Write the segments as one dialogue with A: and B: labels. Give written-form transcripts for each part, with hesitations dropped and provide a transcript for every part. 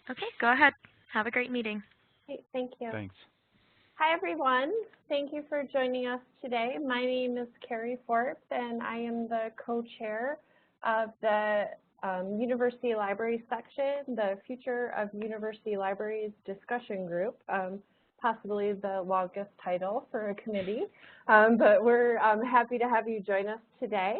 A: Okay, go ahead. Have a great meeting.
B: Great, thank you.
C: Thanks.
B: Hi, everyone. Thank you for joining us today. My name is Carrie Forbes, and I am the co-chair of the University Library section, the Future of University Libraries discussion group, possibly the longest title for a committee, but we're happy to have you join us today.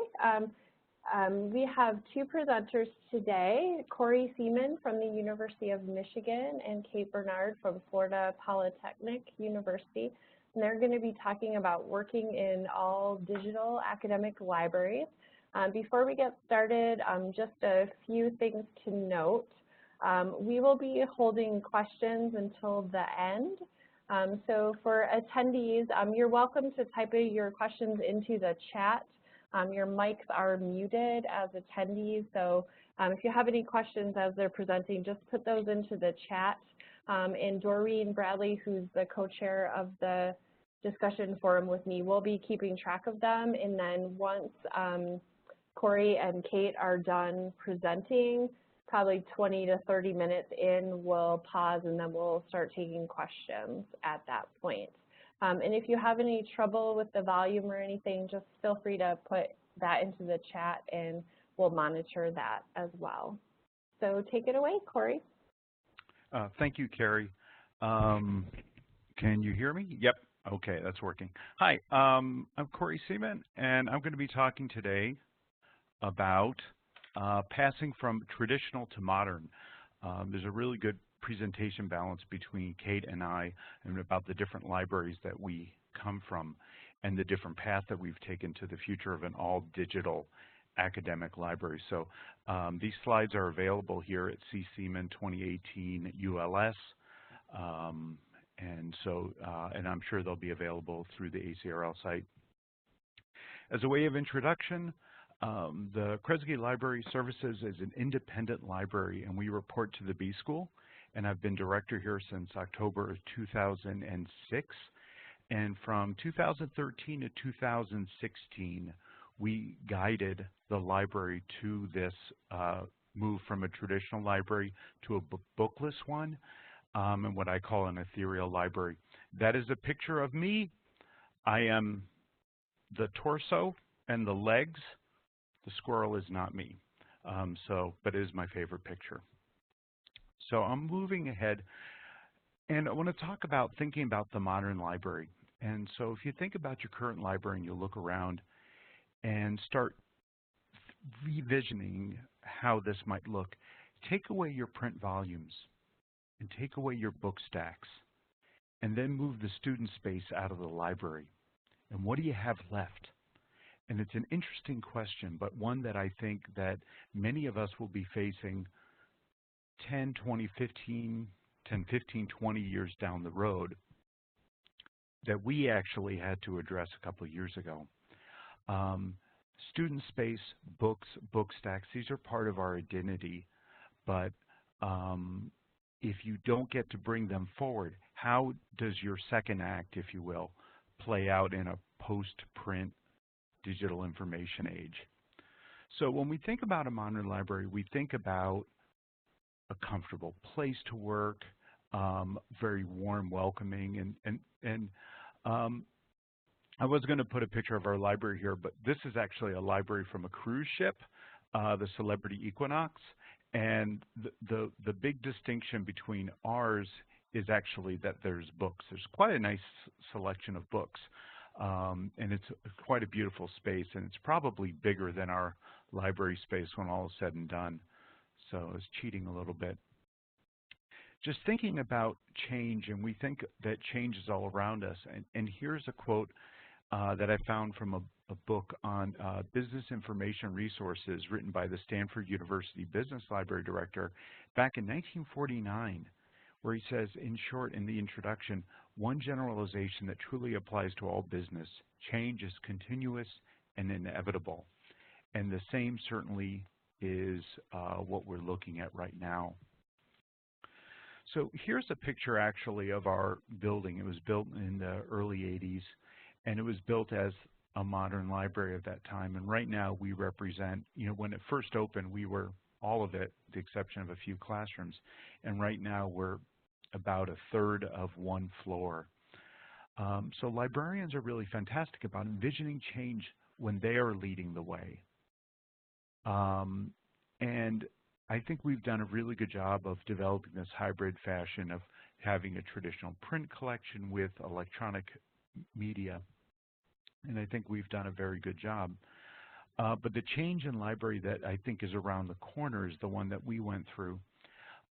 B: We have two presenters today, Corey Seaman from the University of Michigan and Kate Bernard from Florida Polytechnic University. And they're going to be talking about working in all digital academic libraries. Before we get started, just a few things to note. We will be holding questions until the end. So for attendees, you're welcome to type your questions into the chat. Your mics are muted as attendees, so if you have any questions as they're presenting, just put those into the chat. And Doreen Bradley, who's the co-chair of the discussion forum with me, will be keeping track of them. And then once Corey and Kate are done presenting, probably 20 to 30 minutes in, we'll pause and then we'll start taking questions at that point. And if you have any trouble with the volume or anything, just feel free to put that into the chat and we'll monitor that as well. So take it away, Corey.
C: Thank you, Carrie. Can you hear me? Yep. Okay, that's working. Hi, I'm Corey Seaman, and I'm going to be talking today about passing from traditional to modern. There's a really good presentation balance between Kate and I and about the different libraries that we come from and the different path that we've taken to the future of an all-digital academic library. So these slides are available here at CSeaman 2018 ULS, and I'm sure they'll be available through the ACRL site. As a way of introduction, the Kresge Library Services is an independent library, and we report to the B School. And I've been director here since October of 2006. And from 2013 to 2016, we guided the library to this move from a traditional library to a bookless one, and what I call an ethereal library. That is a picture of me. I am the torso and the legs. The squirrel is not me, but it is my favorite picture. So I'm moving ahead, and I want to talk about thinking about the modern library. And so if you think about your current library and you look around and start revisioning how this might look, take away your print volumes and take away your book stacks, and then move the student space out of the library. And what do you have left? And it's an interesting question, but one that I think that many of us will be facing 10, 20, 15, 20 years down the road that we actually had to address a couple of years ago. Student space, books, book stacks, these are part of our identity, but if you don't get to bring them forward, how does your second act, if you will, play out in a post-print digital information age? So when we think about a modern library, we think about a comfortable place to work, very warm, welcoming, and I was going to put a picture of our library here, but this is actually a library from a cruise ship, the Celebrity Equinox, and the big distinction between ours is actually that there's books. There's quite a nice selection of books, and it's quite a beautiful space, and it's probably bigger than our library space when all is said and done. So it's cheating a little bit. Just thinking about change, and we think that change is all around us. And here's a quote that I found from a book on business information resources written by the Stanford University Business Library Director back in 1949, where he says, in short, in the introduction, one generalization that truly applies to all business: change is continuous and inevitable. And the same certainly is what we're looking at right now. So here's a picture actually of our building. It was built in the early 80s, and it was built as a modern library at that time. And right now we represent, when it first opened, we were all of it, with the exception of a few classrooms. And right now we're about a third of one floor. So librarians are really fantastic about envisioning change when they are leading the way. And I think we've done a really good job of developing this hybrid fashion of having a traditional print collection with electronic media. And I think we've done a very good job. But the change in library that I think is around the corner is the one that we went through.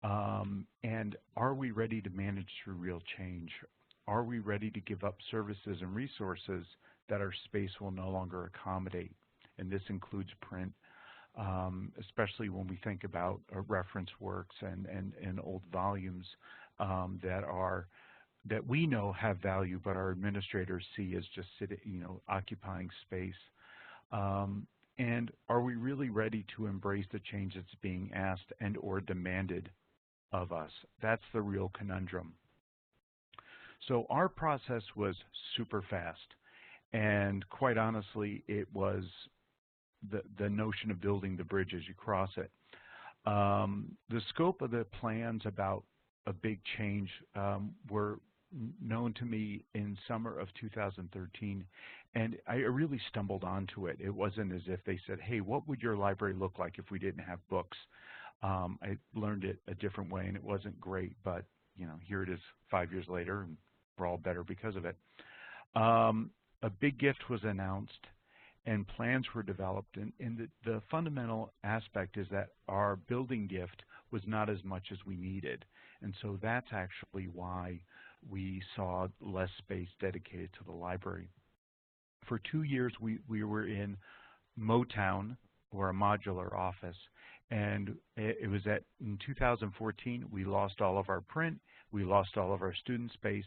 C: And are we ready to manage through real change? Are we ready to give up services and resources that our space will no longer accommodate? And this includes print, especially when we think about reference works and old volumes that we know have value, but our administrators see as just occupying space. And are we really ready to embrace the change that's being asked and or demanded of us? That's the real conundrum. So our process was super fast, and quite honestly, it was the notion of building the bridge as you cross it. The scope of the plans about a big change were known to me in summer of 2013, and I really stumbled onto it. It wasn't as if they said, hey, what would your library look like if we didn't have books? I learned it a different way, and it wasn't great, but here it is 5 years later, and we're all better because of it. A big gift was announced, and plans were developed, and the fundamental aspect is that our building gift was not as much as we needed, and so that's actually why we saw less space dedicated to the library. For 2 years, we were in Motown, or a modular office, and it was in 2014, we lost all of our print, we lost all of our student space.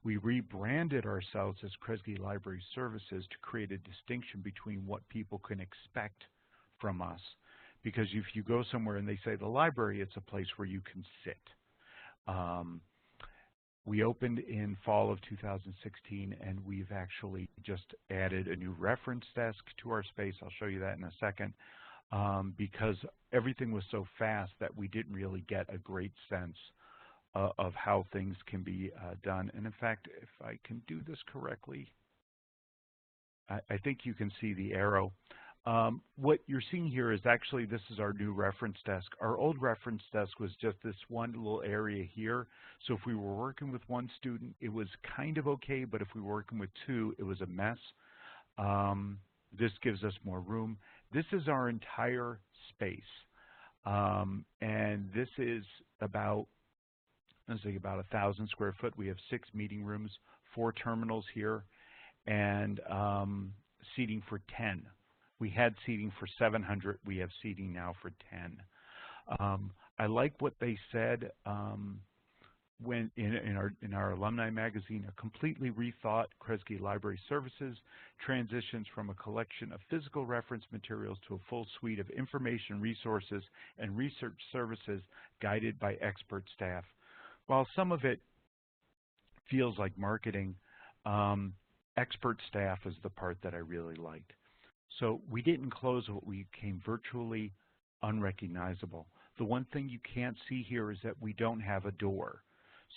C: We rebranded ourselves as Kresge Library Services to create a distinction between what people can expect from us. Because if you go somewhere and they say the library, it's a place where you can sit. We opened in fall of 2016, and we've actually just added a new reference desk to our space. I'll show you that in a second, because everything was so fast that we didn't really get a great sense of how things can be done. And in fact, if I can do this correctly, I think you can see the arrow. What you're seeing here is actually, this is our new reference desk. Our old reference desk was just this one little area here. So if we were working with one student, it was kind of okay, but if we were working with two, it was a mess. This gives us more room. This is our entire space. And this is about 1,000 square foot. We have 6 meeting rooms, 4 terminals here, and seating for 10. We had seating for 700. We have seating now for 10. I like what they said when in our alumni magazine. A completely rethought Kresge Library Services transitions from a collection of physical reference materials to a full suite of information resources and research services guided by expert staff. While some of it feels like marketing, expert staff is the part that I really liked. So we didn't close what we became virtually unrecognizable. The one thing you can't see here is that we don't have a door.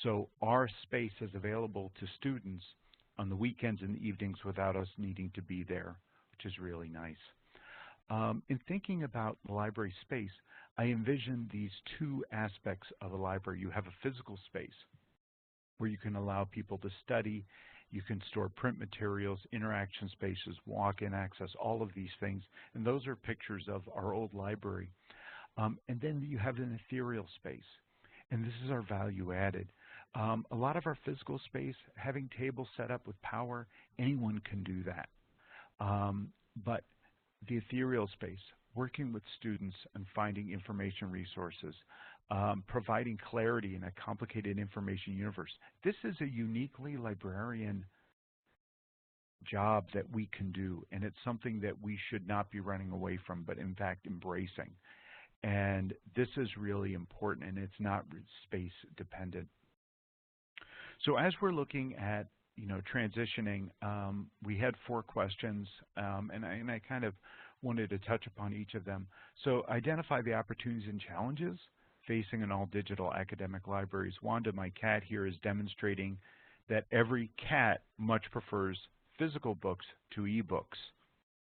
C: So our space is available to students on the weekends and evenings without us needing to be there, which is really nice. In thinking about the library space, I envision these two aspects of a library. You have a physical space where you can allow people to study, you can store print materials, interaction spaces, walk-in access, all of these things. And those are pictures of our old library. And then you have an ethereal space. And this is our value added. A lot of our physical space, having tables set up with power, anyone can do that. But the ethereal space, working with students and finding information resources, providing clarity in a complicated information universe. This is a uniquely librarian job that we can do, and it's something that we should not be running away from, but in fact embracing. And this is really important, and it's not space dependent. So as we're looking at transitioning, we had 4 questions, and I kind of wanted to touch upon each of them. So identify the opportunities and challenges facing an all-digital academic libraries. Wanda, my cat here, is demonstrating that every cat much prefers physical books to e-books,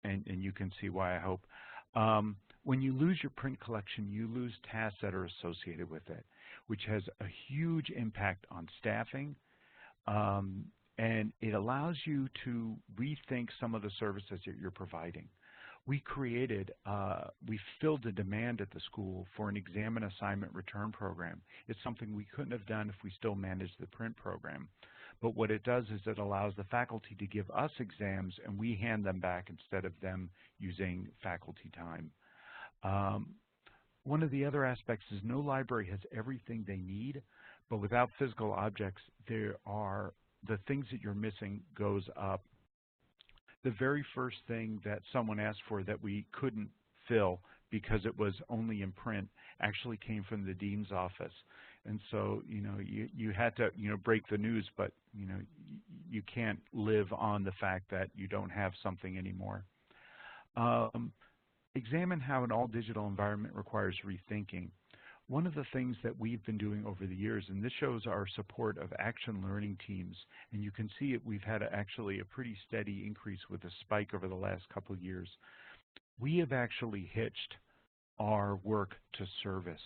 C: and you can see why, I hope. When you lose your print collection, you lose tasks that are associated with it, which has a huge impact on staffing, and it allows you to rethink some of the services that you're providing. We filled a demand at the school for an exam and assignment return program. It's something we couldn't have done if we still managed the print program. But what it does is it allows the faculty to give us exams and we hand them back instead of them using faculty time. One of the other aspects is no library has everything they need, but without physical objects, the things that you're missing goes up. The very first thing that someone asked for that we couldn't fill because it was only in print actually came from the dean's office. And so, you had to, break the news, but, you can't live on the fact that you don't have something anymore. Examine how an all-digital environment requires rethinking. One of the things that we've been doing over the years, and this shows our support of action learning teams, and you can see it, we've had actually a pretty steady increase with a spike over the last couple of years. We have actually hitched our work to service.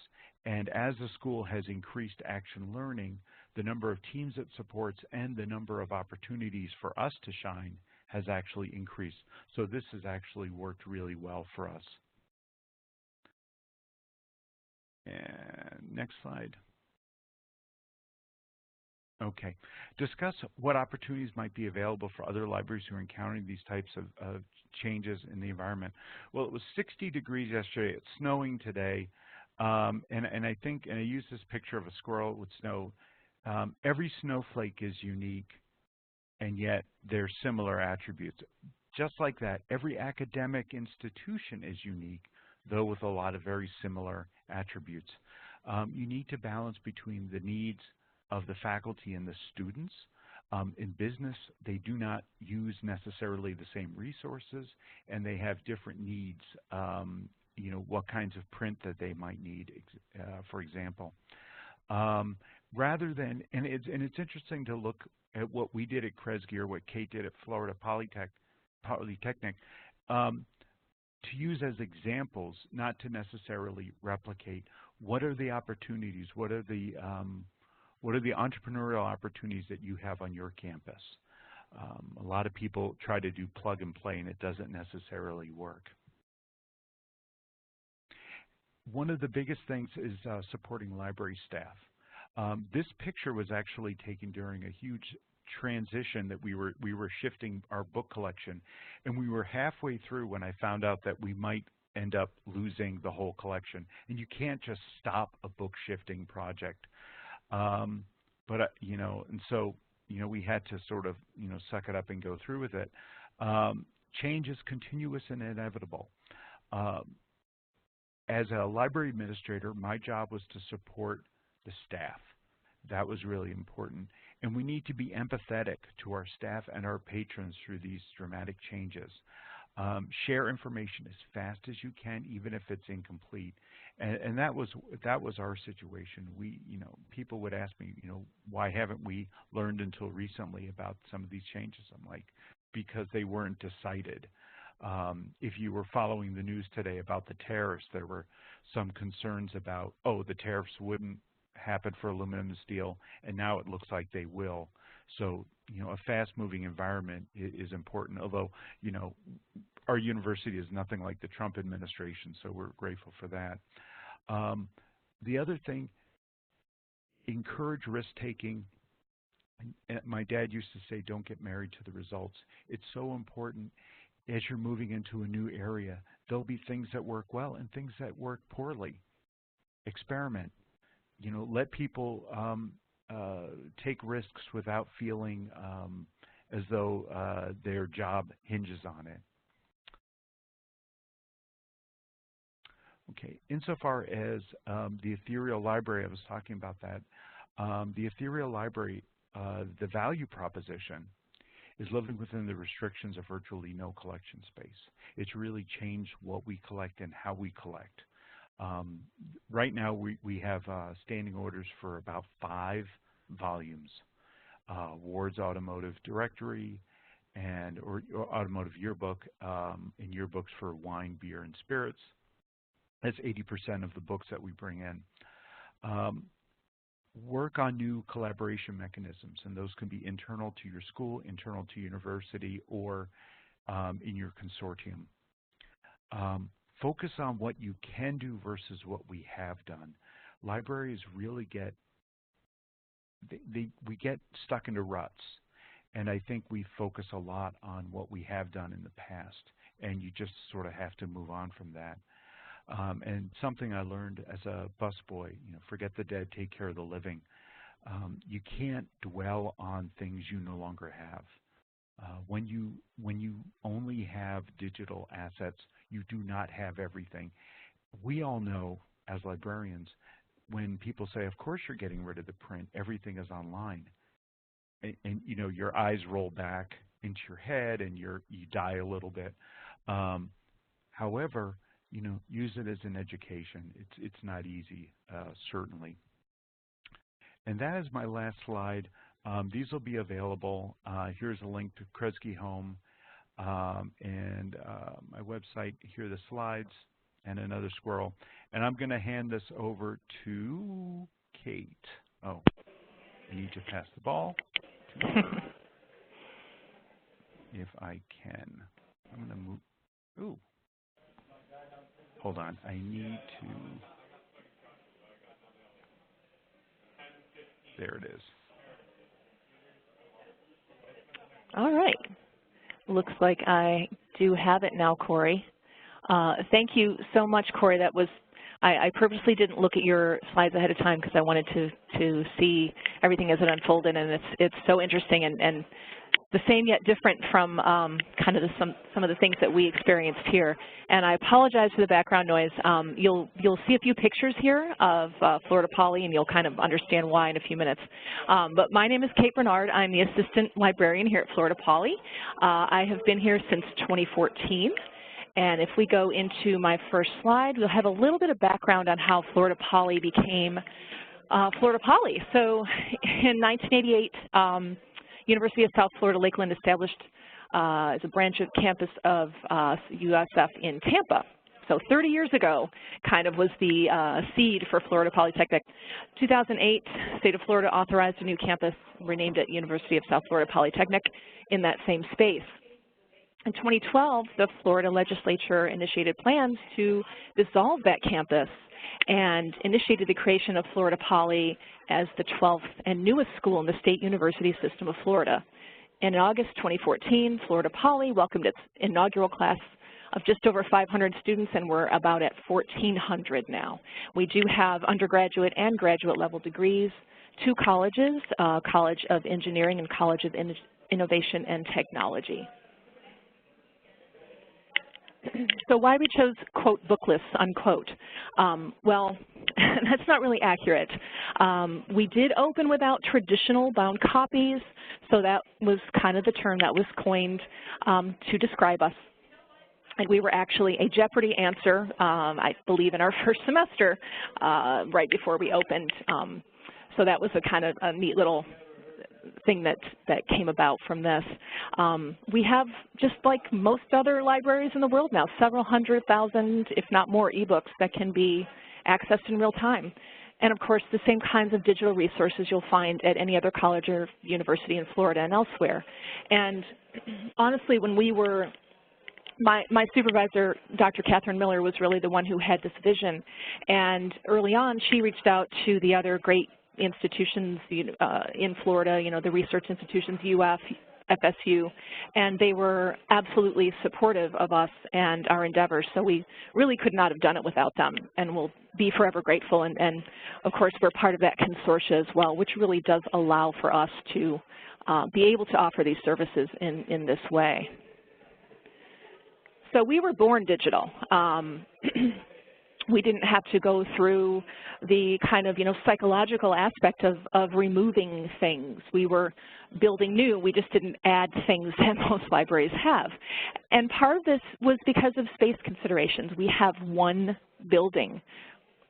C: And as the school has increased action learning, the number of teams it supports and the number of opportunities for us to shine has actually increased. So this has actually worked really well for us. And next slide. Okay. Discuss what opportunities might be available for other libraries who are encountering these types of changes in the environment. Well, it was 60 degrees yesterday. It's snowing today. And I think, and I used this picture of a squirrel with snow. Every snowflake is unique, and yet they're similar attributes. Just like that, every academic institution is unique, though with a lot of very similar attributes. You need to balance between the needs of the faculty and the students. In business, they do not use necessarily the same resources, and they have different needs, what kinds of print that they might need, for example. Rather than, and it's interesting to look at what we did at Kresge or what Kate did at Florida Polytechnic, to use as examples, not to necessarily replicate. What are the opportunities? What are the entrepreneurial opportunities that you have on your campus? A lot of people try to do plug and play, and it doesn't necessarily work. One of the biggest things is supporting library staff. This picture was actually taken during a huge transition that we were shifting our book collection, and we were halfway through when I found out that we might end up losing the whole collection. And you can't just stop a book shifting project. And so we had to sort of suck it up and go through with it. Change is continuous and inevitable. As a library administrator, my job was to support the staff. That was really important. And we need to be empathetic to our staff and our patrons through these dramatic changes. Share information as fast as you can, even if it's incomplete. And that was our situation. People would ask me, why haven't we learned until recently about some of these changes? I'm like, because they weren't decided. If you were following the news today about the tariffs, there were some concerns about, the tariffs wouldn't happen for aluminum and steel, and now it looks like they will. So, a fast-moving environment is important, although, our university is nothing like the Trump administration, so we're grateful for that. The other thing, encourage risk-taking. My dad used to say, don't get married to the results. It's so important. As you're moving into a new area, there'll be things that work well and things that work poorly. Experiment. Let people take risks without feeling as though their job hinges on it. Okay, insofar as the ethereal library, I was talking about that. The ethereal library, the value proposition is living within the restrictions of virtually no collection space. It's really changed what we collect and how we collect. Right now, we have standing orders for about 5 volumes. Ward's Automotive Directory or Automotive Yearbook, and yearbooks for wine, beer, and spirits. That's 80% of the books that we bring in. Work on new collaboration mechanisms, and those can be internal to your school, internal to university, or in your consortium. Focus on what you can do versus what we have done. Libraries really we get stuck into ruts, and I think we focus a lot on what we have done in the past, and you just sort of have to move on from that. And something I learned as a busboy, forget the dead, take care of the living. You can't dwell on things you no longer have. When you only have digital assets, you do not have everything. We all know as librarians, when people say, of course you're getting rid of the print, everything is online. And your eyes roll back into your head and you die a little bit. However, use it as an education. It's not easy, certainly. And that is my last slide. These will be available. Here's a link to Kresge Home and my website. Here are the slides and another squirrel. And I'm going to hand this over to Kate. Oh, I need to pass the ball to her if I can. I'm going to move. Ooh. Hold on. I need to. There it is.
D: All right. Looks like I do have it now, Corey. Thank you so much, Corey. That was I purposely didn't look at your slides ahead of time because I wanted to see everything as it unfolded, and it's so interesting and the same yet different from kind of some of the things that we experienced here. And I apologize for the background noise. You'll see a few pictures here of Florida Poly, and you'll kind of understand why in a few minutes. But my name is Kate Bernard. I'm the assistant librarian here at Florida Poly. I have been here since 2014. And if we go into my first slide, we'll have a little bit of background on how Florida Poly became Florida Poly. So in 1988, University of South Florida Lakeland established as a branch of campus of USF in Tampa. So 30 years ago kind of was the seed for Florida Polytechnic. 2008, state of Florida authorized a new campus, renamed it University of South Florida Polytechnic in that same space. In 2012, the Florida legislature initiated plans to dissolve that campus and initiated the creation of Florida Poly as the 12th and newest school in the state university system of Florida. And in August 2014, Florida Poly welcomed its inaugural class of just over 500 students, and we're about at 1,400 now. We do have undergraduate and graduate level degrees, 2 colleges, College of Engineering and College of Innovation and Technology. So why we chose, quote, bookless, unquote. Well, that's not really accurate. We did open without traditional bound copies, so that was kind of the term that was coined to describe us. And we were actually a Jeopardy answer, I believe, in our first semester right before we opened. So that was a kind of a neat little thing that came about from this. We have, just like most other libraries in the world now, several 100,000, if not more, ebooks that can be accessed in real time. And of course, the same kinds of digital resources you'll find at any other college or university in Florida and elsewhere. And honestly, when we were, my supervisor, Dr. Catherine Miller, was really the one who had this vision. And early on, she reached out to the other great institutions in Florida, the research institutions, UF, FSU, and they were absolutely supportive of us and our endeavors. So we really could not have done it without them, and we'll be forever grateful. And of course, we're part of that consortia as well, which really does allow for us to be able to offer these services in this way. So we were born digital. we didn't have to go through the kind of, psychological aspect of removing things. We were building new. We just didn't add things that most libraries have. And part of this was because of space considerations. We have one building,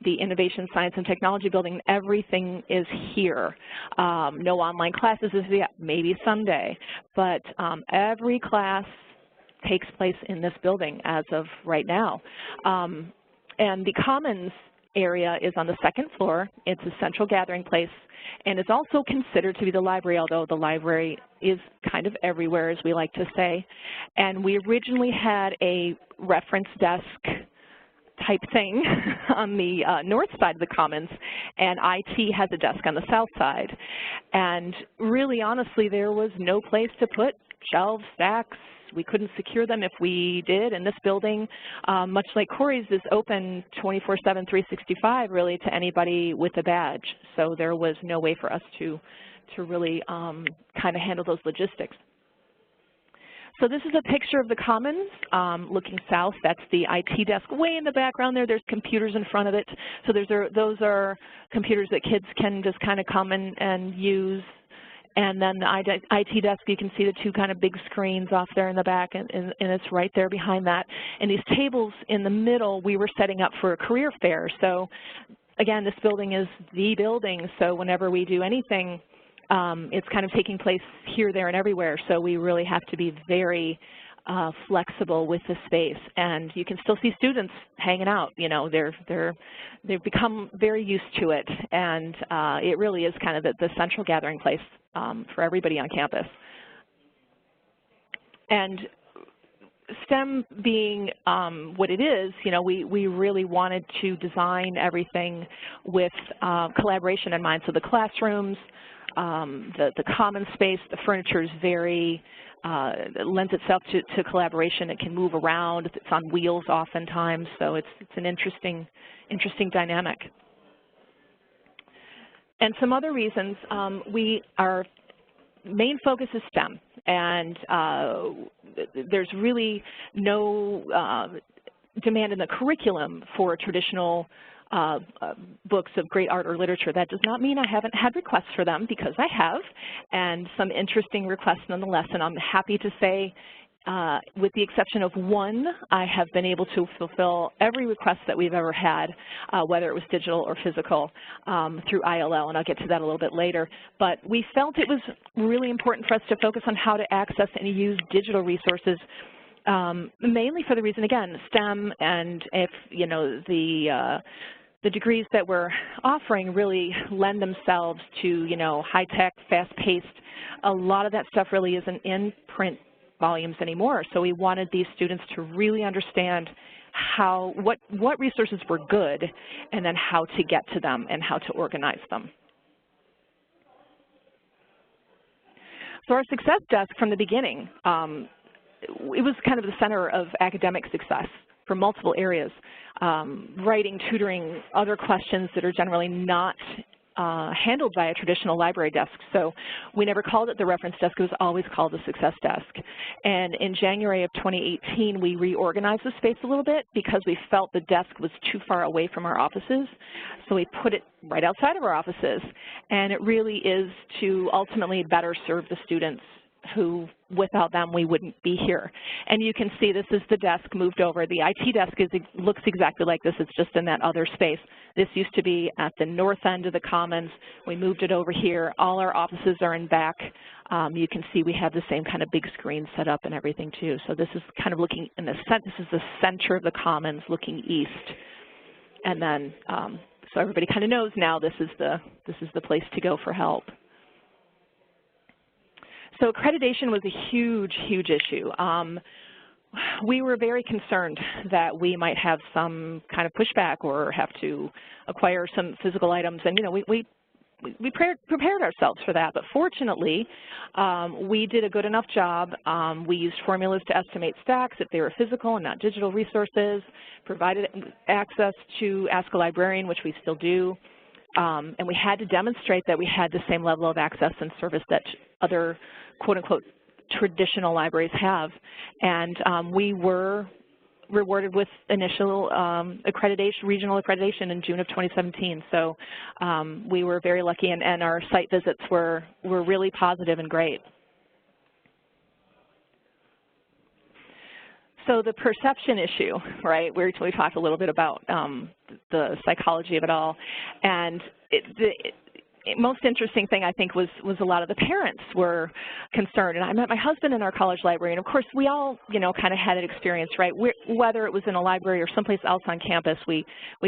D: the Innovation, Science, and Technology building. Everything is here. No online classes is yet, maybe someday. But every class takes place in this building as of right now. And the Commons area is on the second floor. It's a central gathering place, and it's also considered to be the library, although the library is kind of everywhere, as we like to say. And we originally had a reference desk type thing on the north side of the Commons, and IT has a desk on the south side. And really, honestly, there was no place to put shelves, stacks. We couldn't secure them if we did, and this building, much like Corey's, is open 24/7, 365, really, to anybody with a badge. So there was no way for us to really kind of handle those logistics. So this is a picture of the Commons looking south. That's the IT desk way in the background there. There's computers in front of it. So those are computers that kids can just kind of come and use. And then the IT desk, you can see the two kind of big screens off there in the back, and it's right there behind that. And these tables in the middle, we were setting up for a career fair. So again, this building is the building, so whenever we do anything, it's kind of taking place here, there, and everywhere. So we really have to be very flexible with the space, and you can still see students hanging out. They've become very used to it, and it really is kind of the central gathering place for everybody on campus. And STEM being what it is, we really wanted to design everything with collaboration in mind. So the classrooms, the common space, the furniture is very lends itself to collaboration. It can move around. It's on wheels oftentimes, so it's an interesting dynamic. And some other reasons, our main focus is STEM, and there's really no demand in the curriculum for traditional books of great art or literature. That does not mean I haven't had requests for them, because I have, and some interesting requests nonetheless. And I'm happy to say, with the exception of one, I have been able to fulfill every request that we've ever had, whether it was digital or physical, through ILL, and I'll get to that a little bit later. But we felt it was really important for us to focus on how to access and use digital resources, mainly for the reason, again, STEM, and if, the degrees that we're offering really lend themselves to, high-tech, fast-paced. A lot of that stuff really isn't in print volumes anymore. So we wanted these students to really understand what resources were good, and then how to get to them and how to organize them. So our success desk from the beginning, it was kind of the center of academic success for multiple areas, writing, tutoring, other questions that are generally not handled by a traditional library desk. So we never called it the reference desk. It was always called the success desk. And in January of 2018, we reorganized the space a little bit because we felt the desk was too far away from our offices. So we put it right outside of our offices. And it really is to ultimately better serve the students who, without them, we wouldn't be here. And you can see this is the desk moved over. The IT desk looks exactly like this. It's just in that other space. This used to be at the north end of the Commons. We moved it over here. All our offices are in back. You can see we have the same kind of big screen set up and everything too. So this is kind of looking in the center. This is the center of the Commons, looking east. And then, so everybody kind of knows now this is the place to go for help. So accreditation was a huge, huge issue. We were very concerned that we might have some kind of pushback or have to acquire some physical items, and we prepared ourselves for that. But fortunately, we did a good enough job. We used formulas to estimate stacks if they were physical and not digital resources, provided access to Ask a Librarian, which we still do. And we had to demonstrate that we had the same level of access and service that other quote-unquote traditional libraries have. And we were rewarded with initial accreditation, regional accreditation in June of 2017. So we were very lucky, and our site visits were really positive and great. So the perception issue, right, we talked a little bit about the psychology of it all, and the most interesting thing I think was a lot of the parents were concerned. And I met my husband in our college library, and of course we all, kind of had an experience, right? Whether it was in a library or someplace else on campus, we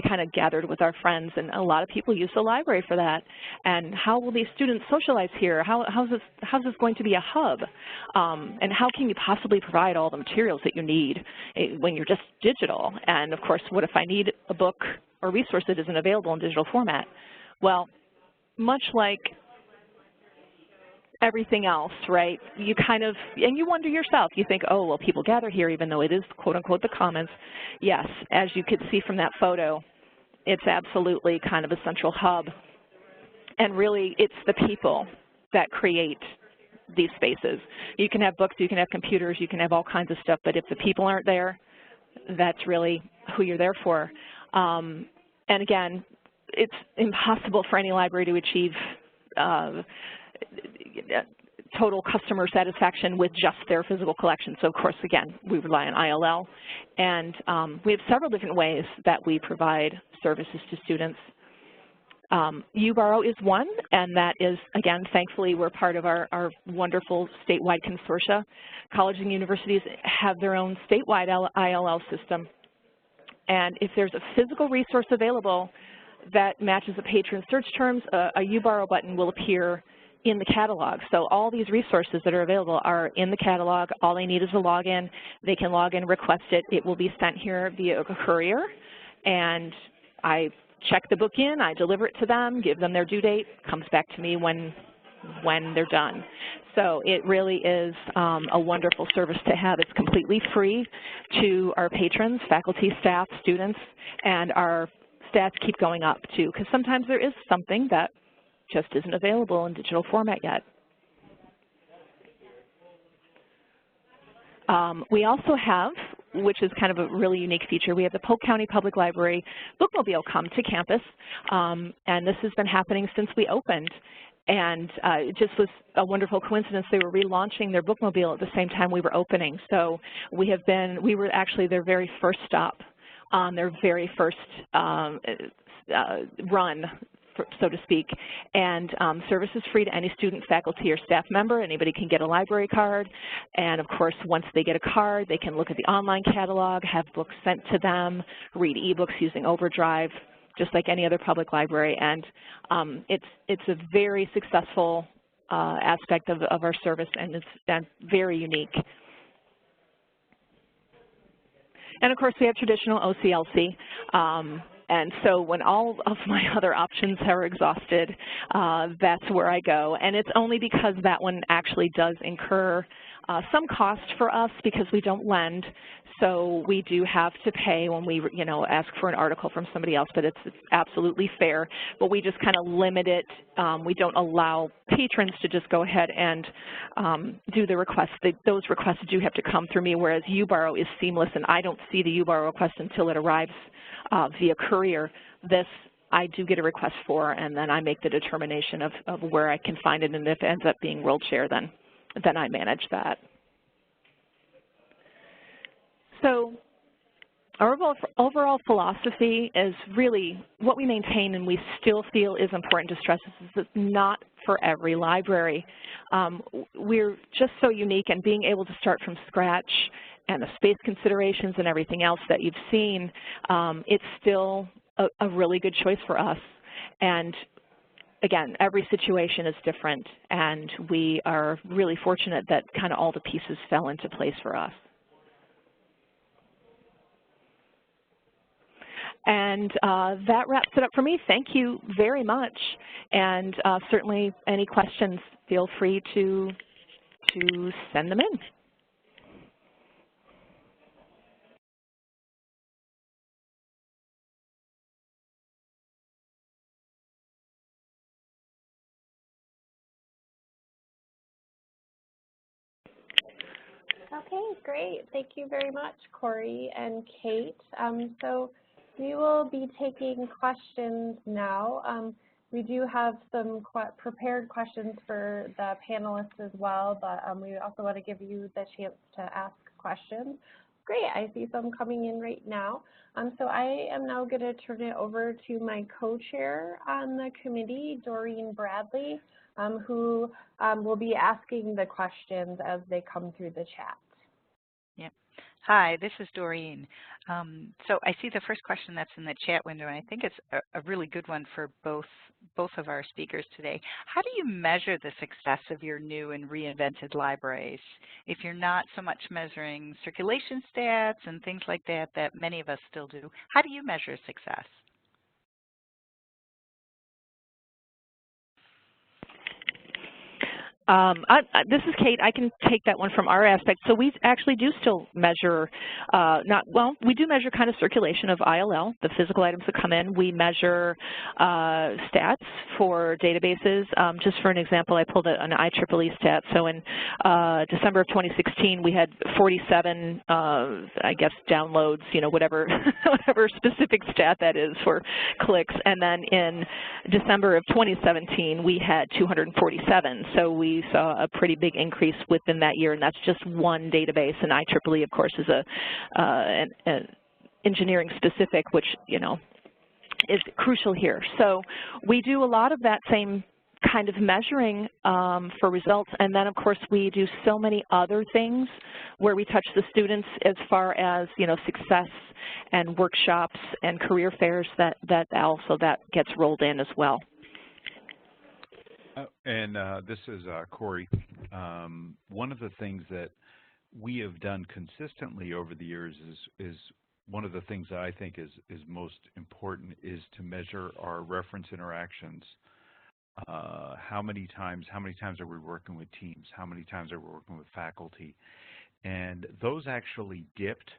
D: kind of gathered with our friends, and a lot of people use the library for that. And how will these students socialize here? How's this going to be a hub? And how can you possibly provide all the materials that you need when you're just digital? And of course, what if I need a book or resource that isn't available in digital format? Well, much like everything else, right, you kind of, and you wonder yourself, you think, oh, well, people gather here even though it is, quote unquote, the commons. Yes, as you could see from that photo, it's absolutely kind of a central hub. And really, it's the people that create these spaces. You can have books, you can have computers, you can have all kinds of stuff, but if the people aren't there, that's really who you're there for. And again, it's impossible for any library to achieve total customer satisfaction with just their physical collection. So of course, again, we rely on ILL, and we have several different ways that we provide services to students. UBorrow is one, and that is, again, thankfully, we're part of our wonderful statewide consortia. Colleges and universities have their own statewide ILL system, and if there's a physical resource available that matches a patron search terms, a UBorrow button will appear in the catalog. So all these resources that are available are in the catalog. All they need is a login. They can log in, request it. It will be sent here via a courier, and I check the book in, I deliver it to them, give them their due date, comes back to me when they're done. So it really is a wonderful service to have. It's completely free to our patrons, faculty, staff, students, and our stats keep going up too, because sometimes there is something that just isn't available in digital format yet. We also have, which is kind of a really unique feature, we have the Polk County Public Library Bookmobile come to campus, and this has been happening since we opened. And it just was a wonderful coincidence. They were relaunching their bookmobile at the same time we were opening. So we were actually their very first stop on their very first run, so to speak. And service is free to any student, faculty, or staff member. Anybody can get a library card. And of course, once they get a card, they can look at the online catalog, have books sent to them, read ebooks using Overdrive, just like any other public library. And it's a very successful aspect of our service, and it's very unique. And of course, we have traditional OCLC. And so when all of my other options are exhausted, that's where I go. And it's only because that one actually does incur some cost for us because we don't lend. So we do have to pay when we, ask for an article from somebody else, but it's absolutely fair. But we just kind of limit it. We don't allow patrons to just go ahead and do the requests. Those requests do have to come through me, whereas UBorrow is seamless, and I don't see the UBorrow request until it arrives via courier. This I do get a request for, and then I make the determination of where I can find it, and if it ends up being WorldShare, then I manage that. So our overall philosophy is really what we maintain, and we still feel is important to stress, is it's not for every library. We're just so unique, and being able to start from scratch and the space considerations and everything else that you've seen, it's still a really good choice for us. And again, every situation is different, and we are really fortunate that kind of all the pieces fell into place for us. And that wraps it up for me. Thank you very much. And certainly any questions, feel free to send them in.
B: Okay, great. Thank you very much, Corey and Kate. So we will be taking questions now. We do have some prepared questions for the panelists as well, but we also want to give you the chance to ask questions. Great, I see some coming in right now. So I am now going to turn it over to my co-chair on the committee, Doreen Bradley, who will be asking the questions as they come through the chat.
E: Yep. Hi, this is Doreen. So I see the first question that's in the chat window, and I think it's a really good one for both of our speakers today. How do you measure the success of your new and reinvented libraries? If you're not so much measuring circulation stats and things like that, that many of us still do, how do you measure success?
D: This is Kate. I can take that one from our aspect. So we actually do still measure, we do measure kind of circulation of ILL, the physical items that come in. We measure stats for databases. Just for an example, I pulled an IEEE stat. So in December of 2016, we had 47, I guess, downloads, whatever, whatever specific stat that is for clicks. And then in December of 2017, we had 247. So we saw a pretty big increase within that year, and that's just one database. And IEEE, of course, is an engineering specific, which is crucial here. So we do a lot of that same kind of measuring for results, and then of course we do so many other things where we touch the students as far as success and workshops and career fairs that gets rolled in as well.
C: And this is Corey. One of the things that we have done consistently over the years is one of the things that I think is most important is to measure our reference interactions. How many times are we working with teams? How many times are we working with faculty? And those actually dipped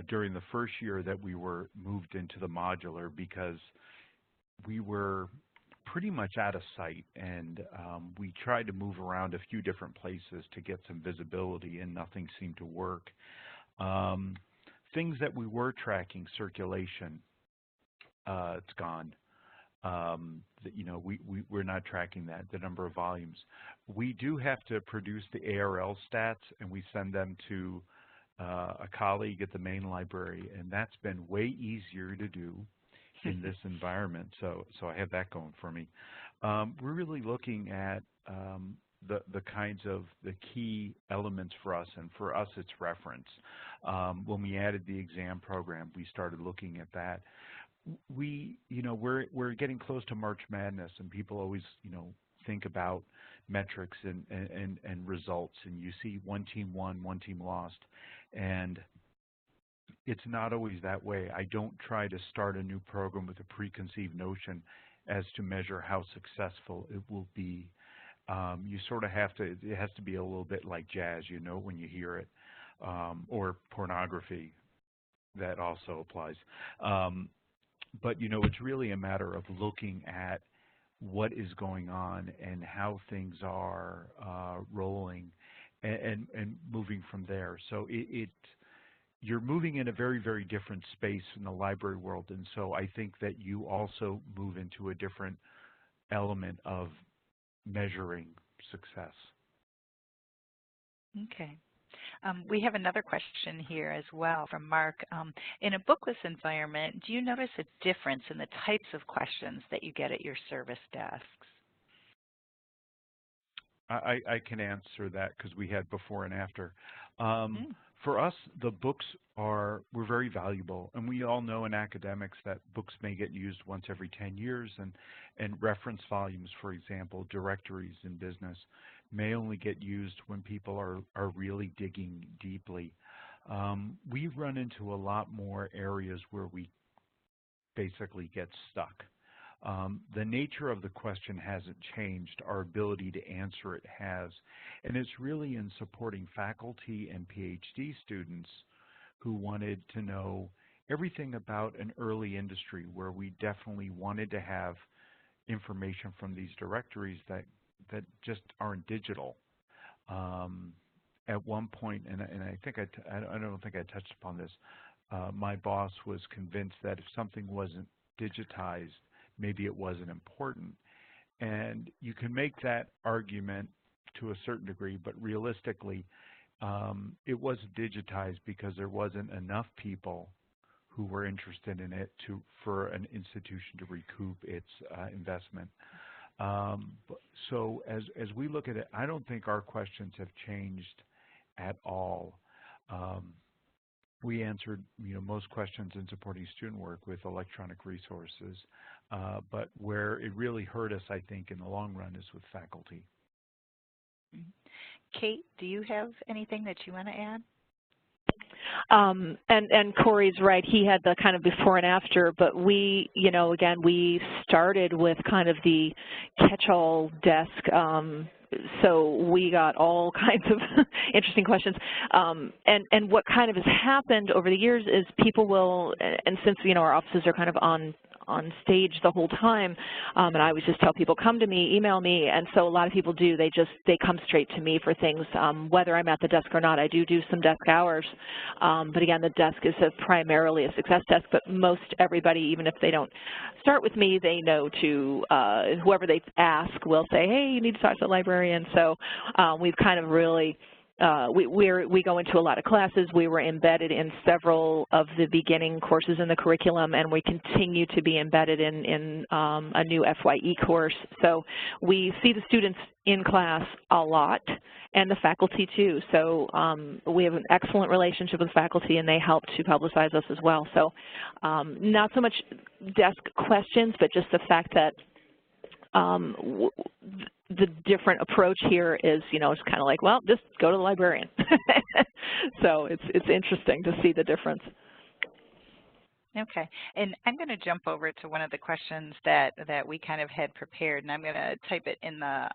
C: during the first year that we were moved into the modular because we were pretty much out of sight, and we tried to move around a few different places to get some visibility, and nothing seemed to work. Things that we were tracking, circulation, it's gone. We're not tracking that, the number of volumes. We do have to produce the ARL stats, and we send them to a colleague at the main library, and that's been way easier to do in this environment, so I have that going for me. We're really looking at the kinds of the key elements for us, and for us it's reference. When we added the exam program, we started looking at that. We're getting close to March Madness, and people always think about metrics and results, and you see one team won, one team lost, and it's not always that way. I don't try to start a new program with a preconceived notion as to measure how successful it will be. You sort of have to, it has to be a little bit like jazz, when you hear it, or pornography, that also applies. But, it's really a matter of looking at what is going on and how things are rolling and moving from there. So you're moving in a very, very different space in the library world, and so I think that you also move into a different element of measuring success.
E: Okay. We have another question here as well from Mark. In a bookless environment, do you notice a difference in the types of questions that you get at your service desks?
C: I can answer that because we had before and after. For us, the books were very valuable, and we all know in academics that books may get used once every 10 years, and reference volumes, for example, directories in business, may only get used when people are really digging deeply. We've run into a lot more areas where we basically get stuck. The nature of the question hasn't changed. Our ability to answer it has. And it's really in supporting faculty and PhD students who wanted to know everything about an early industry where we definitely wanted to have information from these directories that just aren't digital. at one point, and I think I don't think I touched upon this, my boss was convinced that if something wasn't digitized, maybe it wasn't important. And you can make that argument to a certain degree, but realistically, it wasn't digitized because there wasn't enough people who were interested in it for an institution to recoup its investment. So as we look at it, I don't think our questions have changed at all. We answered most questions in supporting student work with electronic resources, but where it really hurt us, I think, in the long run is with faculty.
E: Kate, do you have anything that you want to add?
D: And Corey's right. He had the kind of before and after, but we, again, we started with kind of the catch-all desk. So we got all kinds of interesting questions. And what kind of has happened over the years is people will, and since, our offices are kind of on stage the whole time, and I always just tell people, come to me, email me, and so a lot of people do. They come straight to me for things, whether I'm at the desk or not. I do some desk hours, but again, the desk is primarily a success desk, but most everybody, even if they don't start with me, they know to, whoever they ask will say, hey, you need to talk to the librarian. So we've kind of really, we go into a lot of classes. We were embedded in several of the beginning courses in the curriculum, and we continue to be embedded in a new FYE course. So we see the students in class a lot, and the faculty too. So we have an excellent relationship with faculty, and they help to publicize us as well. So not so much desk questions, but just the fact that the different approach here is, it's kind of like, well, just go to the librarian. So it's interesting to see the difference.
E: Okay, and I'm going to jump over to one of the questions that we kind of had prepared, and I'm going to type it in the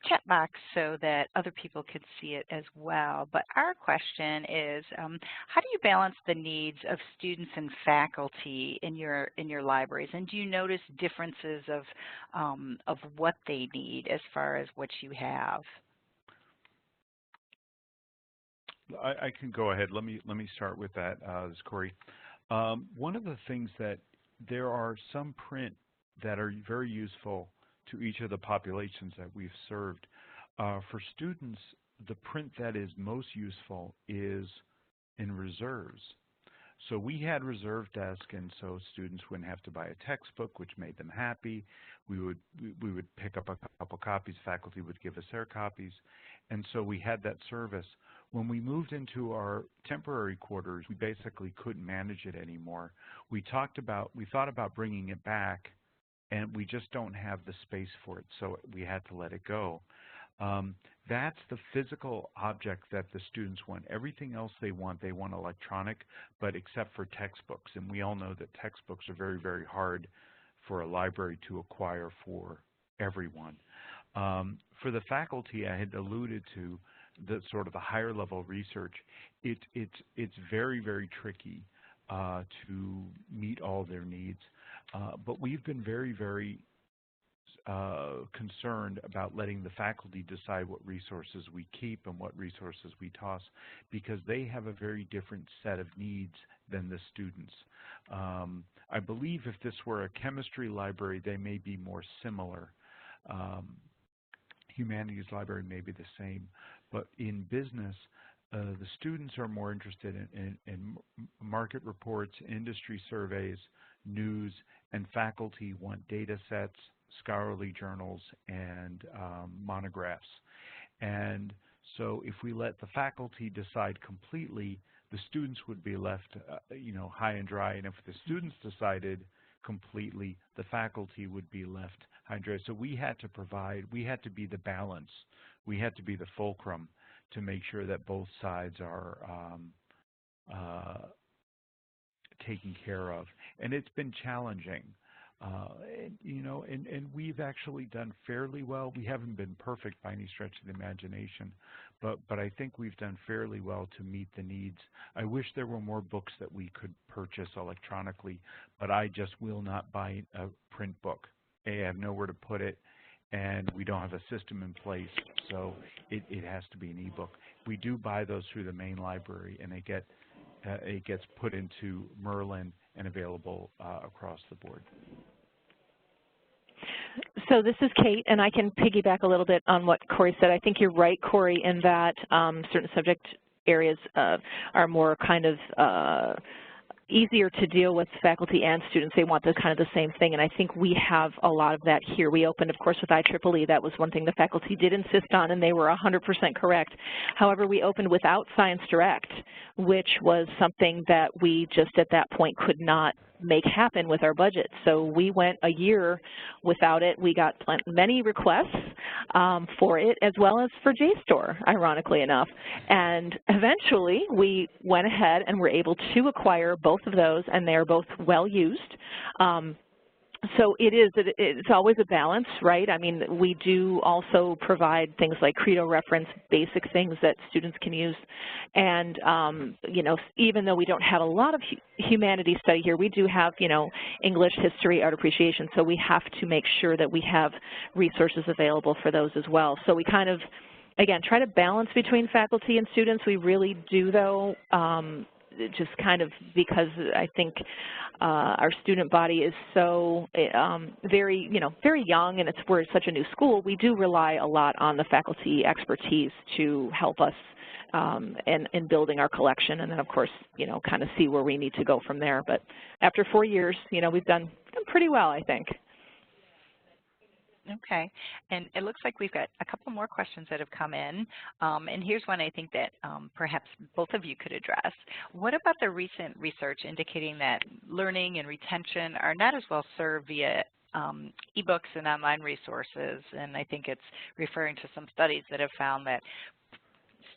E: chat box so that other people could see it as well. But our question is, how do you balance the needs of students and faculty in your libraries? And do you notice differences of what they need as far as what you have?
C: I can go ahead. Let me start with that, this is Corey. One of the things that there are some print that are very useful to each of the populations that we've served. For students, the print that is most useful is in reserves. So we had reserve desk, and so students wouldn't have to buy a textbook, which made them happy. We would pick up a couple copies. Faculty would give us their copies, and so we had that service. When we moved into our temporary quarters, we basically couldn't manage it anymore. We thought about bringing it back, and we just don't have the space for it, so we had to let it go. That's the physical object that the students want. Everything else they want electronic, but except for textbooks. And we all know that textbooks are very, very hard for a library to acquire for everyone. For the faculty, I had alluded to the sort of the higher level research. It's very, very tricky to meet all their needs. But we've been very, very concerned about letting the faculty decide what resources we keep and what resources we toss, because they have a very different set of needs than the students. I believe if this were a chemistry library, they may be more similar. Humanities library may be the same, but in business, the students are more interested in market reports, industry surveys, news, and faculty want data sets, scholarly journals, and monographs. And so if we let the faculty decide completely, the students would be left high and dry. And if the students decided completely, the faculty would be left high and dry. So we had to be the balance. We had to be the fulcrum to make sure that both sides are taken care of. And it's been challenging. And we've actually done fairly well. We haven't been perfect by any stretch of the imagination, but I think we've done fairly well to meet the needs. I wish there were more books that we could purchase electronically, but I just will not buy a print book. I have nowhere to put it, and we don't have a system in place, so it has to be an ebook. We do buy those through the main library, and it gets put into Merlin and available across the board.
D: So this is Kate, and I can piggyback a little bit on what Corey said. I think you're right, Corey, in that certain subject areas are more kind of easier to deal with faculty and students. They want the kind of the same thing, and I think we have a lot of that here. We opened, of course, with IEEE. That was one thing the faculty did insist on, and they were 100% correct. However, we opened without Science Direct, which was something that we just at that point could not make happen with our budget. So we went a year without it. We got many requests for it, as well as for JSTOR, ironically enough. And eventually we went ahead and were able to acquire both of those, and they are both well used. So it's always a balance, right? I mean, we do also provide things like Credo reference, basic things that students can use. And, you know, even though we don't have a lot of humanities study here, we do have, you know, English, history, art appreciation. So we have to make sure that we have resources available for those as well. So we kind of, again, try to balance between faculty and students. We really do, though, just kind of because I think our student body is so very, you know, very young, and we're such a new school. We do rely a lot on the faculty expertise to help us in building our collection, and then of course, you know, kind of see where we need to go from there. But after 4 years, you know, we've done pretty well, I think.
E: Okay, and it looks like we've got a couple more questions that have come in, and here's one I think that perhaps both of you could address. What about the recent research indicating that learning and retention are not as well served via ebooks and online resources? And I think it's referring to some studies that have found that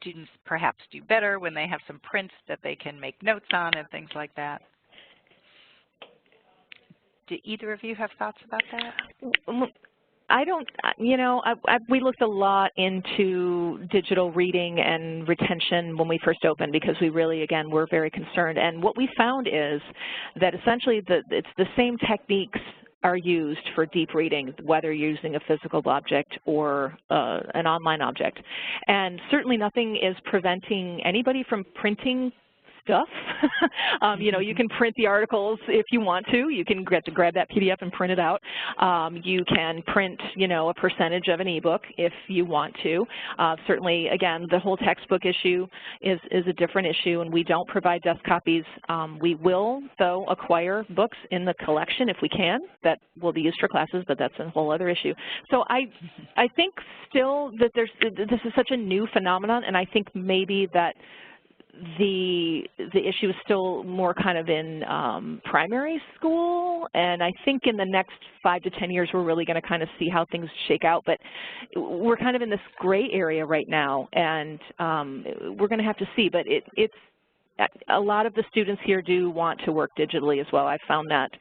E: students perhaps do better when they have some prints that they can make notes on and things like that. Do either of you have thoughts about that?
D: I don't, you know, we looked a lot into digital reading and retention when we first opened because we really, again, were very concerned. And what we found is that essentially it's the same techniques are used for deep reading, whether you're using a physical object or an online object. And certainly nothing is preventing anybody from printing stuff. You know, you can print the articles if you want to. You can get to grab that PDF and print it out. You can print, you know, a percentage of an ebook if you want to. Certainly, again, the whole textbook issue is a different issue, and we don't provide desk copies. We will, though, acquire books in the collection if we can. That will be used for classes, but that's a whole other issue. So I think still that this is such a new phenomenon, and I think maybe that the issue is still more kind of in primary school, and I think in the next 5 to 10 years we're really going to kind of see how things shake out. But we're kind of in this gray area right now, and we're going to have to see. But it's a lot of the students here do want to work digitally as well. I found that,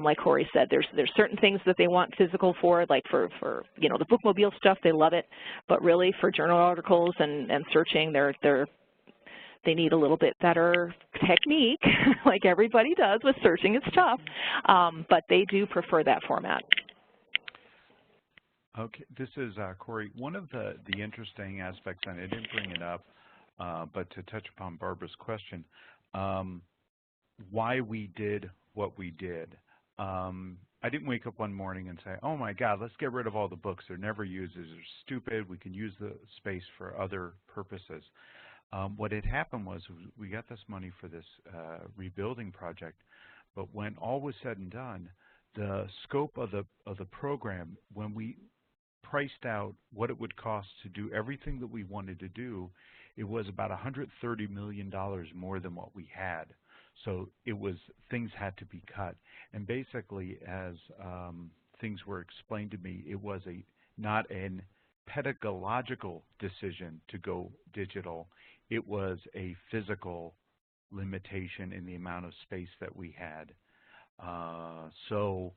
D: like Corey said, there's certain things that they want physical for, like for you know, the bookmobile stuff, they love it. But really for journal articles and searching, they need a little bit better technique, like everybody does with searching. It's tough, but they do prefer that format.
C: Okay, this is Corey. One of the interesting aspects, and I didn't bring it up, but to touch upon Barbara's question, why we did what we did. I didn't wake up one morning and say, oh my God, let's get rid of all the books. They're never used. They're stupid. We can use the space for other purposes. What had happened was we got this money for this rebuilding project, but when all was said and done, the scope of the program, when we priced out what it would cost to do everything that we wanted to do, it was about $130 million more than what we had. So it was, things had to be cut. And basically, as things were explained to me, it was not an pedagogical decision to go digital. It was a physical limitation in the amount of space that we had. So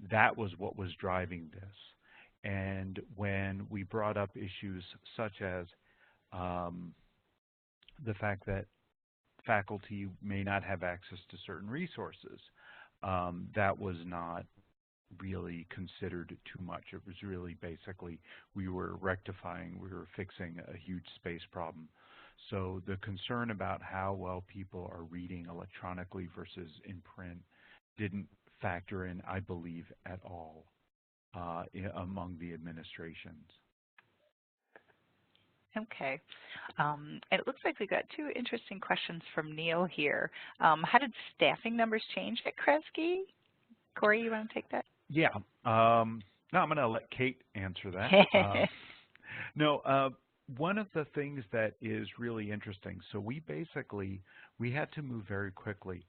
C: that was what was driving this. And when we brought up issues such as the fact that faculty may not have access to certain resources, that was not really considered too much. It was really basically we were rectifying, we were fixing a huge space problem. So the concern about how well people are reading electronically versus in print didn't factor in, I believe, at all among the administrations.
E: Okay. It looks like we got two interesting questions from Neil here. How did staffing numbers change at Kresge? Corey, you want to take that?
C: Yeah. No, I'm going to let Kate answer that. One of the things that is really interesting, so we had to move very quickly.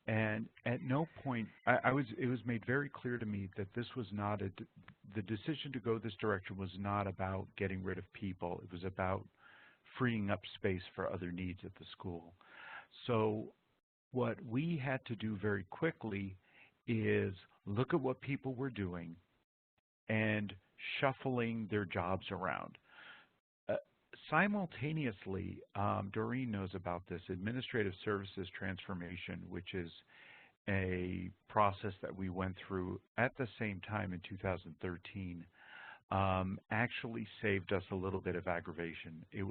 C: And at no point, it was made very clear to me that this was not the decision to go this direction was not about getting rid of people. It was about freeing up space for other needs at the school. So what we had to do very quickly is look at what people were doing and shuffling their jobs around. Simultaneously, Doreen knows about this, administrative services transformation, which is a process that we went through at the same time in 2013, actually saved us a little bit of aggravation. It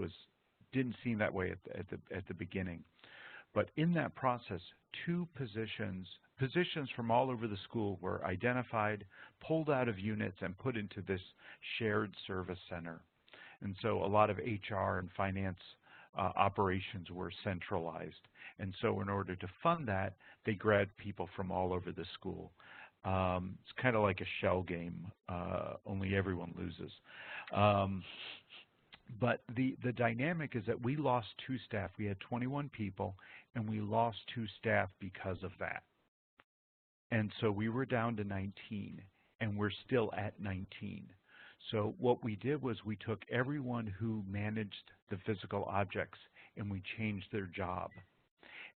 C: didn't seem that way at the beginning. But in that process, two positions from all over the school were identified, pulled out of units, and put into this shared service center. And so a lot of HR and finance operations were centralized. And so in order to fund that, they grabbed people from all over the school. It's kind of like a shell game, only everyone loses. But the dynamic is that we lost 2 staff. We had 21 people, and we lost 2 staff because of that. And so we were down to 19, and we're still at 19. So what we did was we took everyone who managed the physical objects and we changed their job.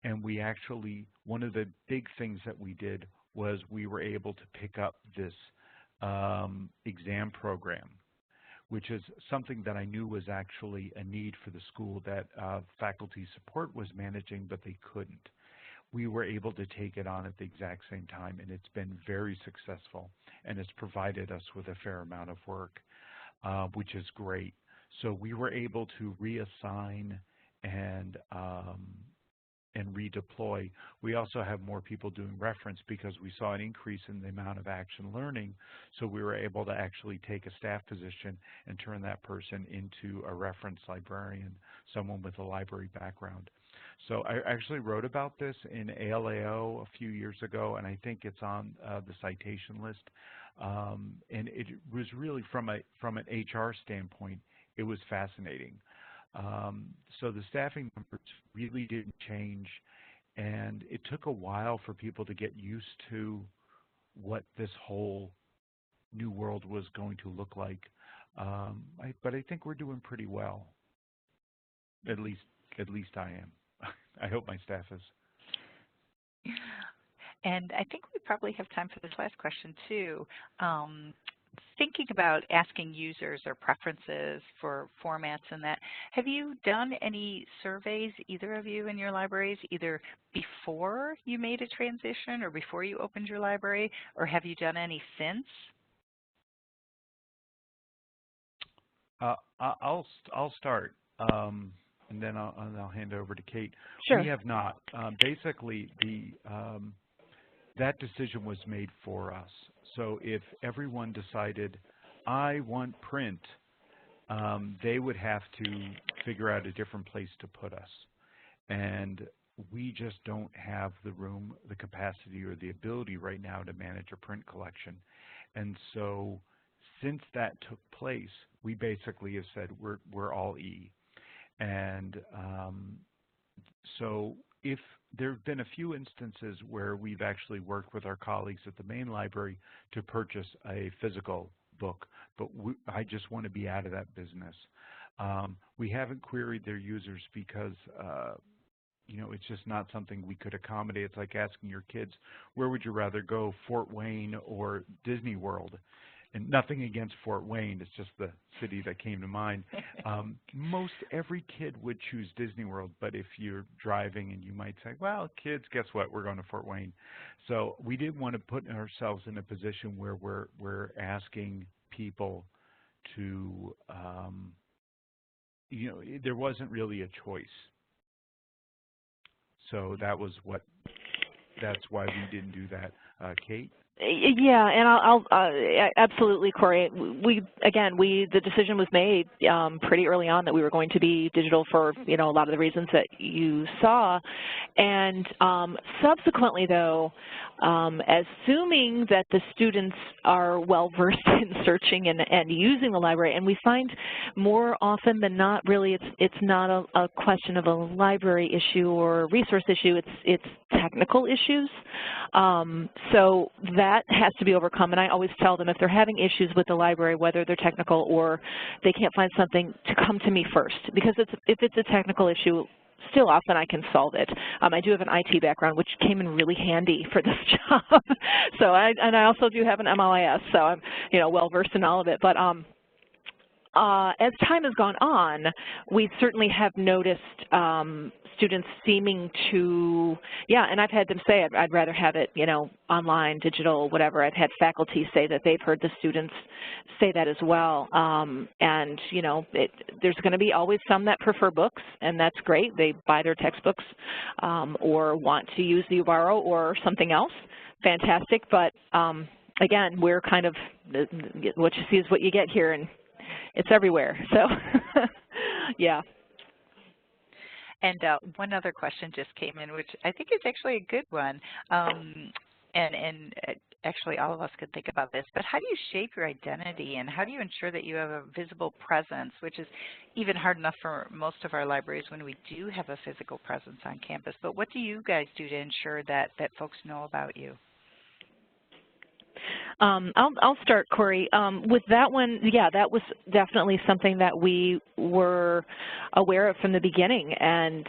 C: And we actually, one of the big things that we did was we were able to pick up this exam program, which is something that I knew was actually a need for the school that faculty support was managing, but they couldn't. We were able to take it on at the exact same time, and it's been very successful, and it's provided us with a fair amount of work, which is great. So we were able to reassign and redeploy. We also have more people doing reference because we saw an increase in the amount of action learning, so we were able to actually take a staff position and turn that person into a reference librarian, someone with a library background. So I actually wrote about this in ALAO a few years ago, and I think it's on the citation list. And it was really, from an HR standpoint, it was fascinating. So the staffing numbers really didn't change, and it took a while for people to get used to what this whole new world was going to look like. But I think we're doing pretty well. At least I am. I hope my staff is.
E: And I think we probably have time for this last question too. Thinking about asking users or preferences for formats and that, have you done any surveys, either of you in your libraries, either before you made a transition or before you opened your library, or have you done any since?
C: I'll start, and then I'll hand over to Kate.
D: Sure.
C: We have not. Basically, that decision was made for us. So if everyone decided, I want print, they would have to figure out a different place to put us. And we just don't have the room, the capacity, or the ability right now to manage a print collection. And so since that took place, we basically have said we're all E. And so if there have been a few instances where we've actually worked with our colleagues at the main library to purchase a physical book, but I just want to be out of that business. We haven't queried their users because it's just not something we could accommodate. It's like asking your kids, where would you rather go, Fort Wayne or Disney World? and nothing against Fort Wayne, it's just the city that came to mind. Most every kid would choose Disney World, but if you're driving and you might say, well, kids, guess what, we're going to Fort Wayne. So we didn't want to put ourselves in a position where we're asking people to, you know, there wasn't really a choice. So that's why we didn't do that. Kate?
D: Yeah, and I'll absolutely, Corey. The decision was made pretty early on that we were going to be digital for, you know, a lot of the reasons that you saw, and subsequently, though, assuming that the students are well versed in searching and using the library, and we find more often than not, really, it's not a question of a library issue or a resource issue. It's technical issues. So that has to be overcome, and I always tell them if they're having issues with the library, whether they're technical or they can't find something, to come to me first, because if it's a technical issue, still often I can solve it. I do have an IT background, which came in really handy for this job. So I also do have an MLIS, so I'm, you know, well versed in all of it. But as time has gone on, we certainly have noticed students seeming to, and I've had them say I'd rather have it, you know, online, digital, whatever. I've had faculty say that they've heard the students say that as well. And, you know, there's going to be always some that prefer books, and that's great. They buy their textbooks or want to use the borrow or something else. Fantastic. But, again, we're kind of, what you see is what you get here, and it's everywhere. So, yeah.
E: And one other question just came in, which I think is actually a good one. And actually all of us could think about this, but how do you shape your identity, and how do you ensure that you have a visible presence, which is even hard enough for most of our libraries when we do have a physical presence on campus. But what do you guys do to ensure that folks know about you?
D: I'll start, Corey. With that one, yeah, that was definitely something that we were aware of from the beginning. And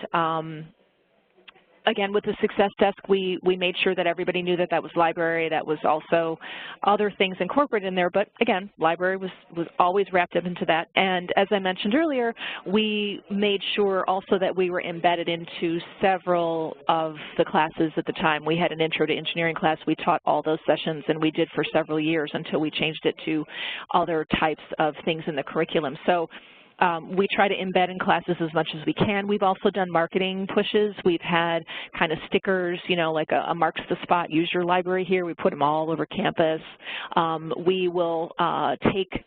D: again, with the Success Desk, we made sure that everybody knew that that was library. That was also other things incorporated in there. But again, library was always wrapped up into that. And as I mentioned earlier, we made sure also that we were embedded into several of the classes at the time. We had an Intro to Engineering class. We taught all those sessions, and we did for several years until we changed it to other types of things in the curriculum. So we try to embed in classes as much as we can. We've also done marketing pushes. We've had kind of stickers, you know, like a Marks the Spot, use your library here. We put them all over campus. We will take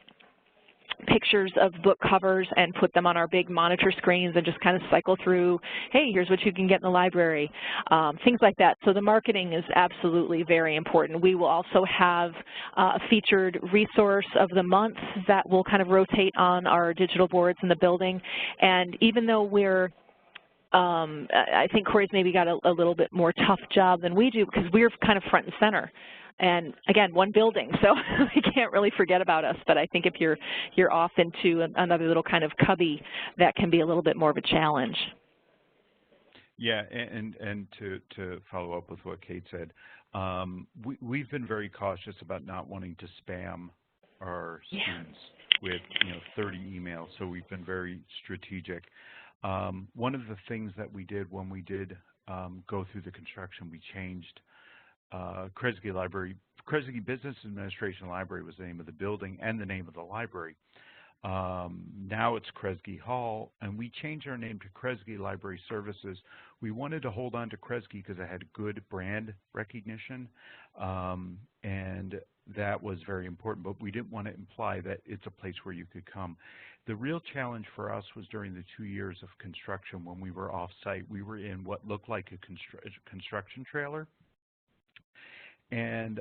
D: pictures of book covers and put them on our big monitor screens and just kind of cycle through, hey, here's what you can get in the library, things like that. So the marketing is absolutely very important. We will also have a featured resource of the month that will kind of rotate on our digital boards in the building. And even though we're I think Corey's maybe got a little bit more tough job than we do, because we're kind of front and center. And again, one building, so we can't really forget about us. But I think if you're off into another little kind of cubby, that can be a little bit more of a challenge.
C: Yeah, and to follow up with what Kate said, we've been very cautious about not wanting to spam our students with 30 emails. So we've been very strategic. One of the things that we did when we did go through the construction, we changed Kresge Library. Kresge Business Administration Library was the name of the building and the name of the library. Now it's Kresge Hall, and we changed our name to Kresge Library Services. We wanted to hold on to Kresge because it had good brand recognition, and that was very important, but we didn't want to imply that it's a place where you could come. The real challenge for us was during the 2 years of construction when we were off-site. We were in what looked like a construction trailer. And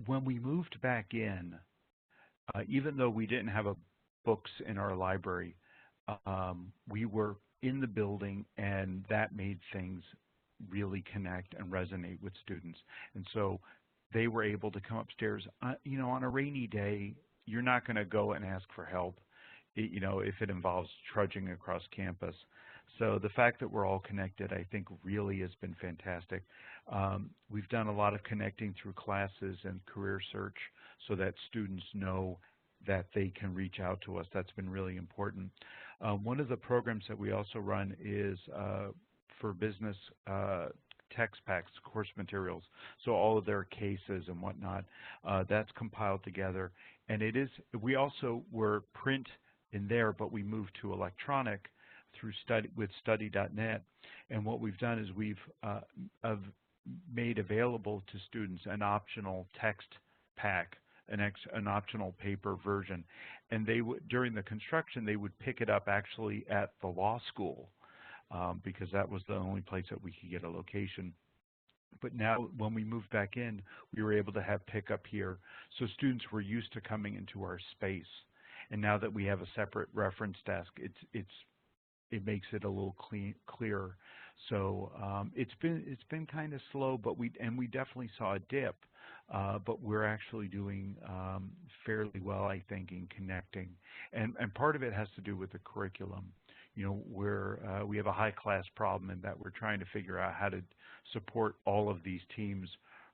C: when we moved back in, even though we didn't have books in our library, we were in the building, and that made things really connect and resonate with students. And so they were able to come upstairs. On a rainy day, you're not going to go and ask for help, if it involves trudging across campus. So the fact that we're all connected, I think, really has been fantastic. We've done a lot of connecting through classes and career search so that students know that they can reach out to us. That's been really important. One of the programs that we also run is for business text packs, course materials, so all of their cases and whatnot. That's compiled together. And we also were print in there, but we moved to electronic through with study.net. And what we've done is we've made available to students an optional text pack, an optional paper version. And they would, during the construction, they would pick it up actually at the law school because that was the only place that we could get a location. But now when we moved back in, we were able to have pickup here. So students were used to coming into our space. And now that we have a separate reference desk, it makes it a little clearer. So it's been kind of slow, but we definitely saw a dip. But we're actually doing fairly well, I think, in connecting. And part of it has to do with the curriculum. You know, we have a high class problem in that we're trying to figure out how to support all of these teams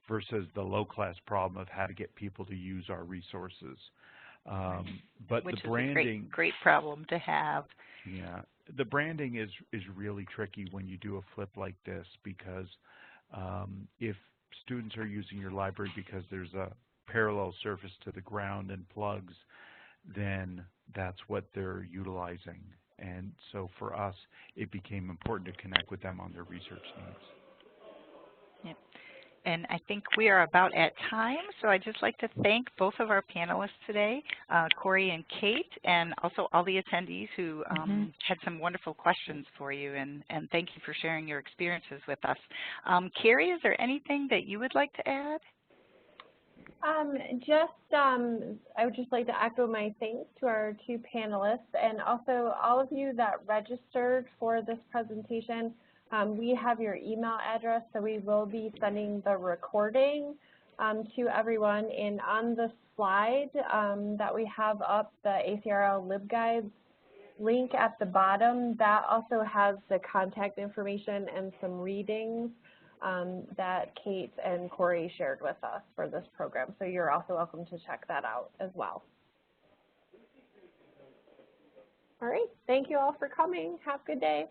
C: versus the low class problem of how to get people to use our resources. But
E: which
C: the branding
E: is a great problem to have.
C: Yeah, the branding is really tricky when you do a flip like this because if students are using your library because there's a parallel surface to the ground and plugs, then that's what they're utilizing. And so for us, it became important to connect with them on their research needs.
E: Yep. And I think we are about at time, so I'd just like to thank both of our panelists today, Corey and Kate, and also all the attendees who had some wonderful questions for you, and thank you for sharing your experiences with us. Carrie, is there anything that you would like to add?
B: I would just like to echo my thanks to our two panelists and also all of you that registered for this presentation. We have your email address, so we will be sending the recording to everyone. And on the slide that we have up, the ACRL LibGuides link at the bottom, that also has the contact information and some readings that Kate and Corey shared with us for this program. So you're also welcome to check that out as well. All right, thank you all for coming. Have a good day.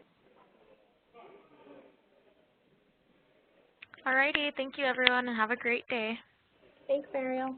A: Alrighty, thank you everyone and have a great day.
B: Thanks, Mariel.